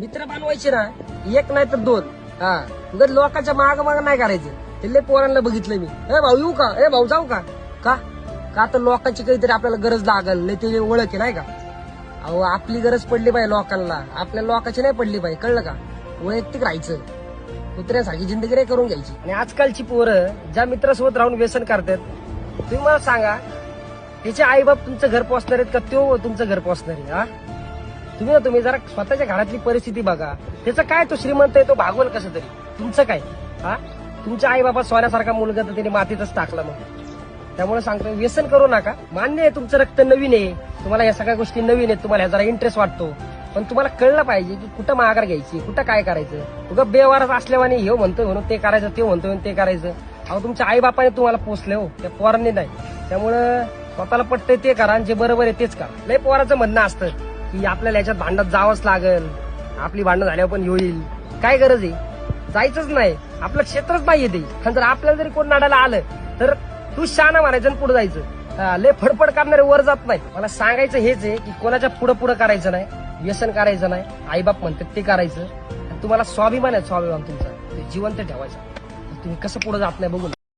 मित्र बनवायचे ना, एक नाही तर दोन. हा, उगाच लोकांच्या माग नाही करायचं. ते लय पोरांना बघितलं मी, ए भाऊ येऊ का, ए भाऊ जाऊ का, का का तर लोकांची काहीतरी आपल्याला गरज लागल, लय ते ओळख आहे नाही का. अहो आपली गरज पडली पाहिजे लोकांना, आपल्या लोकांची नाही पडली पाहिजे, कळलं का. वैयक्तिक राहायचं, कुत्र्यासारखी जिंदगी नाही करून घ्यायची. आणि आजकालची पोरं ज्या मित्रासोबत राहून व्यसन करतात, तुम्ही मला सांगा त्याचे आई बाप तुमचं घर पोचणार आहेत का तो तुमचं घर पोचणार आहे. हा, तुम्ही जरा स्वतःच्या घरातली परिस्थिती बघा. त्याचं काय, तो श्रीमंत आहे तो भागवल कसं तरी, तुमचं काय. हा, तुमच्या आई बाबा सोन्यासारखा मुलगा तर त्याने मातीतच टाकला. मग त्यामुळे सांगतो व्यसन करू नका. मान्य आहे तुमचं रक्त नवीन आहे, तुम्हाला या सगळ्या गोष्टी नवीन आहेत, तुम्हाला जरा इंटरेस्ट वाटतो, पण तुम्हाला कळलं पाहिजे की कुठं माघार घ्यायची, कुठं काय करायचं. उगा बेवारच असल्यावानी हे म्हणतोय म्हणून ते करायचं, ते म्हणतोय म्हणून ते करायचं. अहो तुमच्या आई बापाने तुम्हाला पोचले हो, त्या पोरांनी नाही. त्यामुळं स्वतःला पटतंय ते करा आणि जे बरोबर आहे तेच करा. लय पोराचं म्हणणं असतं की आपल्याला याच्यात भांडणात जावंच लागल, आपली भांडणं झाल्यावर पण होईल. काय गरज आहे, जायचंच नाही, आपलं क्षेत्रच नाहीये ते. आणि जर आपल्याला जरी कोण नाडाला आलं तर तू शाना मारायचं आणि पुढे जायचं. लय फडफड करणारे वर जात नाही. मला सांगायचं हेच आहे की कोणाच्या पुढं करायचं नाही, व्यसन करायचं नाही. आईबाप म्हणतात ते करायचं. तुम्हाला स्वाभिमान आहे, स्वाभिमान तुमचा ते जिवंत ठेवायचा. तुम्ही कसं पुढे जात नाही बघून.